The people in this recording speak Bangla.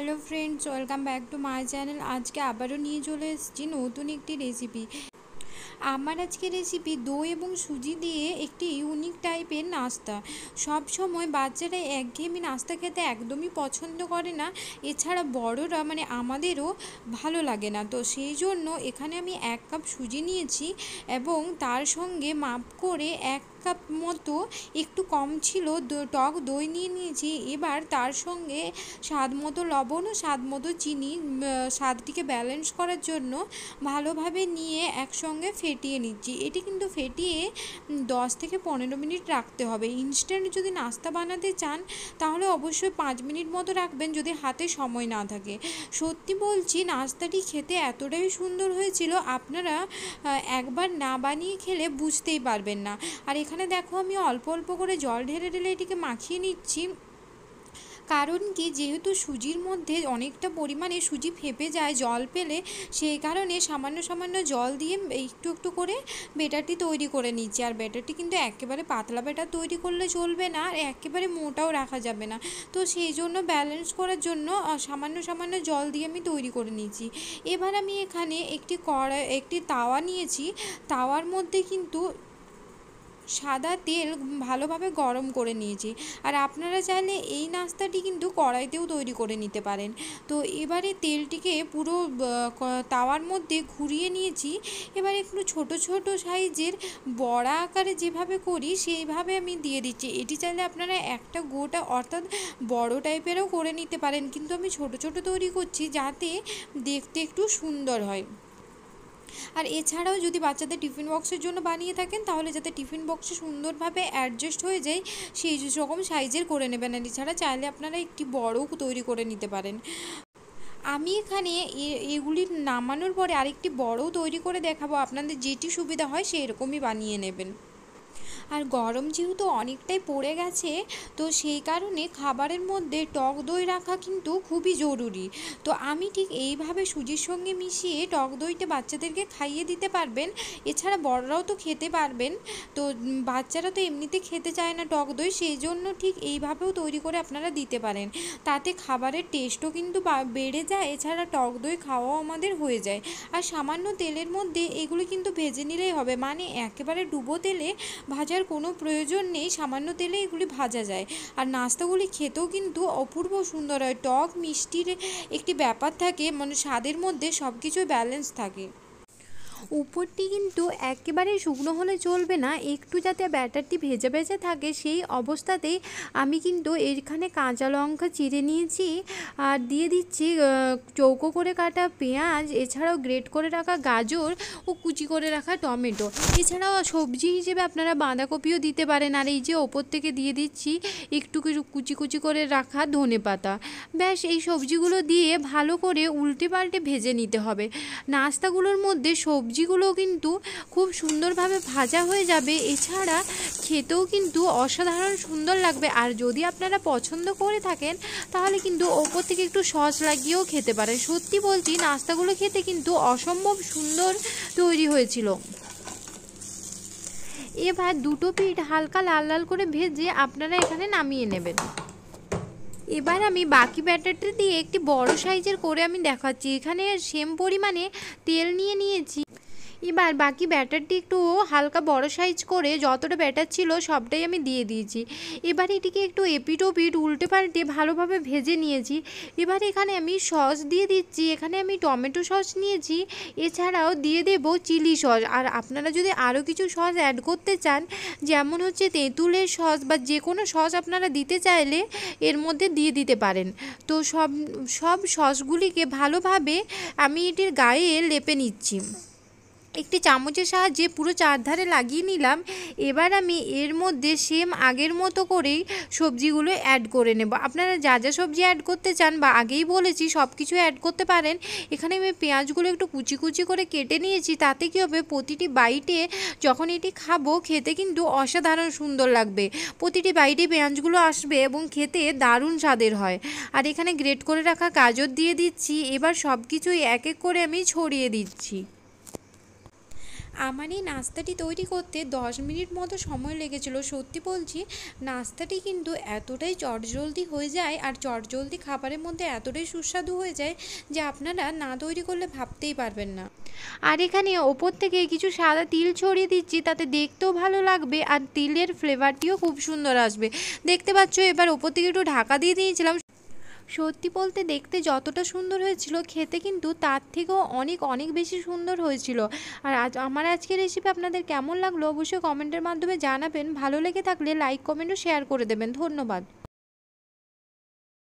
Hello friends, welcome back to my channel. আজকে আবারও নিয়ে চলে এসেছি নতুন একটি রেসিপি। আমার আজকে রেসিপি দই এবং সুজি দিয়ে একটি ইউনিক টাইপের নাস্তা। সব সময় বাচ্চারা একঘেয়েমি নাস্তা খেতে একদমই পছন্দ করে না, এছাড়া বড়রা আমাদেরও ভালো লাগে না। তো সেই জন্য এখানে আমি 1 কাপ সুজি নিয়েছি এবং তার সঙ্গে মাপ করে 1 কাপ মতো, একটু কম ছিল, টক দই নিয়ে নিয়েছি। এবার তার সঙ্গে স্বাদ মতো লবণ ও স্বাদ মতো চিনি, স্বাদটিকে ব্যালেন্স করার জন্য ভালোভাবে নিয়ে একসঙ্গে ফেটিয়ে নিচ্ছি। এটি কিন্তু ফেটিয়ে 10 থেকে 15 মিনিট রাখতে হবে। ইনস্ট্যান্ট যদি নাস্তা বানাতে চান তাহলে অবশ্যই 5 মিনিট মতো রাখবেন, যদি হাতে সময় না থাকে। সত্যি বলছি, নাস্তাটি খেতে এতটাই সুন্দর হয়েছিল, আপনারা একবার না বানিয়ে খেলে বুঝতেই পারবেন না। আর এখানে দেখো, আমি অল্প অল্প করে জল ঢেলে ঢেলে এটিকে মাখিয়ে নিচ্ছি। কারণ কি, যেহেতু সুজির মধ্যে অনেকটা পরিমাণে সুজি ফেপে যায় জল পেলে, সেই কারণে সামান্য সামান্য জল দিয়ে একটু একটু করে ব্যাটারটি তৈরি করে নিচ্ছি। আর ব্যাটারটি কিন্তু একেবারে পাতলা ব্যাটার তৈরি করলে চলবে না, আর একেবারে মোটাও রাখা যাবে না। তো সেই জন্য ব্যালেন্স করার জন্য সামান্য সামান্য জল দিয়ে আমি তৈরি করে নিচ্ছি। এবার আমি এখানে একটি তাওয়া নিয়েছি। তাওয়ার মধ্যে কিন্তু সাদা তেল ভালোভাবে গরম করে নিয়েছি। আর আপনারা চাইলে এই নাস্তাটি কিন্তু কড়াইতেও তৈরি করে নিতে পারেন। তো এবারে তেলটিকে পুরো তাওয়ার মধ্যে ঘুরিয়ে নিয়েছি। এবার একটু ছোট ছোট সাইজের বড়া আকারে যেভাবে করি সেইভাবে আমি দিয়ে দিচ্ছি। এটি চাইলে আপনারা একটা গোটা অর্থাৎ বড় টাইপেরও করে নিতে পারেন, কিন্তু আমি ছোট ছোট তৈরি করছি যাতে দেখতে একটু সুন্দর হয়। আর এছাড়াও যদি বাচ্চাদের টিফিন বক্সের জন্য বানিয়ে থাকেন তাহলে যাতে টিফিন বক্সে সুন্দরভাবে অ্যাডজাস্ট হয়ে যায় সেই রকম সাইজের করে নেবেন। আর এছাড়া চাইলে আপনারা একটি বড়ও তৈরি করে নিতে পারেন। আমি এখানে এগুলি নামানোর পরে আরেকটি বড়ও তৈরি করে দেখাবো, আপনাদের যেটি সুবিধা হয় সেই রকমই বানিয়ে নেবেন। আর গরম যেহেতু অনেকটাই পড়ে গেছে, তো সেই কারণে খাবারের মধ্যে টক দই রাখা কিন্তু খুবই জরুরি। তো আমি ঠিক এইভাবে সুজির সঙ্গে মিশিয়ে টক দইটা বাচ্চাদেরকে খাইয়ে দিতে পারবেন। এছাড়া বড়রাও তো খেতে পারবেন। তো বাচ্চারা তো এমনিতে খেতে চায় না টক দই, সেই জন্য ঠিক এইভাবেও তৈরি করে আপনারা দিতে পারেন। তাতে খাবারের টেস্টও কিন্তু বেড়ে যায়, এছাড়া টক দই খাওয়াও আমাদের হয়ে যায়। আর সামান্য তেলের মধ্যে এগুলো কিন্তু ভেজে নিলেই হবে, একেবারে ডুবো তেলে ভাজার কোনো প্রয়োজন নেই, সামান্য তেলে এগুলি ভাজা যায়। আর নাস্তাগুলি খেতেও কিন্তু অপূর্ব সুন্দর হয়। টক মিষ্টির একটি ব্যাপার থাকে, স্বাদের মধ্যে সব কিছুই ব্যালেন্স থাকে। উপরটি কিন্তু একেবারে শুকনো হলে চলবে না, একটু যাতে ব্যাটারটি ভেজে ভেজে থাকে সেই অবস্থাতেই আমি কিন্তু এখানে কাঁচা লঙ্কা চিড়ে নিয়েছি আর দিয়ে দিচ্ছি চৌকো করে কাটা পেঁয়াজ, এছাড়াও গ্রেট করে রাখা গাজর ও কুচি করে রাখা টমেটো। এছাড়াও সবজি হিসেবে আপনারা বাঁধাকপিও দিতে পারেন। আর এই যে ওপর থেকে দিয়ে দিচ্ছি একটু কুচি কুচি করে রাখা ধনেপাতা। ব্যাস, এই সবজিগুলো দিয়ে ভালো করে উল্টে পাল্টে ভেজে নিতে হবে। নাস্তাগুলোর মধ্যে সবজিগুলো কিন্তু খুব সুন্দরভাবে ভাজা হয়ে যাবে, এছাড়া খেতেও কিন্তু অসাধারণ সুন্দর লাগবে। আর যদি আপনারা পছন্দ করে থাকেন তাহলে কিন্তু ওপর থেকে একটু সস লাগিয়েও খেতে পারেন। সত্যি বলছি, নাস্তাগুলো খেতে কিন্তু অসম্ভব সুন্দর তৈরি হয়েছিল। এবার দুটো পিঠ হালকা লাল লাল করে ভেজে আপনারা এখানে নামিয়ে নেবেন। এবার আমি বাকি ব্যাটারটা দিয়ে একটি বড় সাইজের করে আমি দেখাচ্ছি। এখানে সেম পরিমাণে তেল নিয়ে নিয়েছি। এবার বাকি ব্যাটারটি একটু হালকা বড় সাইজ করে যতটা ব্যাটার ছিল সবটাই আমি দিয়ে দিয়েছি। এবার এটিকে একটু এপিট ওপিট উল্টে পাল্টে ভালোভাবে ভেজে নিয়েছি। এবার এখানে আমি সস দিয়ে দিচ্ছি। এখানে আমি টমেটো সস নিয়েছি, এছাড়াও দিয়ে দেব চিলি সস। আর আপনারা যদি আরও কিছু সস অ্যাড করতে চান, যেমন হচ্ছে তেঁতুলের সস বা যে কোনো সস আপনারা দিতে চাইলে এর মধ্যে দিয়ে দিতে পারেন। তো সব সসগুলিকে ভালোভাবে আমি এটির গায়ে লেপে নিচ্ছি। একটি চামচের সাহায্যে পুরো চারধারে লাগিয়ে নিলাম। এবার আমি এর মধ্যে সেম আগের মতো করেই সবজিগুলো অ্যাড করে নেব। আপনারা যা যা সবজি অ্যাড করতে চান বা আগেই বলেছি সব কিছু অ্যাড করতে পারেন। এখানে আমি পেঁয়াজগুলো একটু কুচি কুচি করে কেটে নিয়েছি। তাতে কী হবে, প্রতিটি বাইটে যখন এটি খাবো খেতে কিন্তু অসাধারণ সুন্দর লাগবে। প্রতিটি বাইটে পেঁয়াজগুলো আসবে এবং খেতে দারুণ স্বাদের হয়। আর এখানে গ্রেট করে রাখা গাজর দিয়ে দিচ্ছি। এবার সব কিছুই এক এক করে আমি ছড়িয়ে দিচ্ছি। আমার এই নাস্তাটি তৈরি করতে 10 মিনিট মতো সময় লেগেছিল। সত্যি বলছি, নাস্তাটি কিন্তু এতটাই চটজলদি হয়ে যায় আর চটজলদি খাবারের মধ্যে এতটাই সুস্বাদু হয়ে যায় যে আপনারা না তৈরি করলে ভাবতেই পারবেন না। আর এখানে ওপর থেকে কিছু সাদা তিল ছড়িয়ে দিচ্ছি, তাতে দেখতেও ভালো লাগবে আর তিলের ফ্লেভারটিও খুব সুন্দর আসবে। দেখতে পাচ্ছ, এবার ওপর থেকে একটু ঢাকা দিয়ে দিয়েছিলাম। সত্যি বলতে দেখতে যতটা সুন্দর হয়েছিল, খেতে কিন্তু তার থেকেও অনেক অনেক বেশি সুন্দর হয়েছিল। আর আমার আজকের রেসিপি আপনাদের কেমন লাগলো অবশ্যই কমেন্টের মাধ্যমে জানাবেন। ভালো লেগে থাকলে লাইক, কমেন্ট ও শেয়ার করে দেবেন। ধন্যবাদ।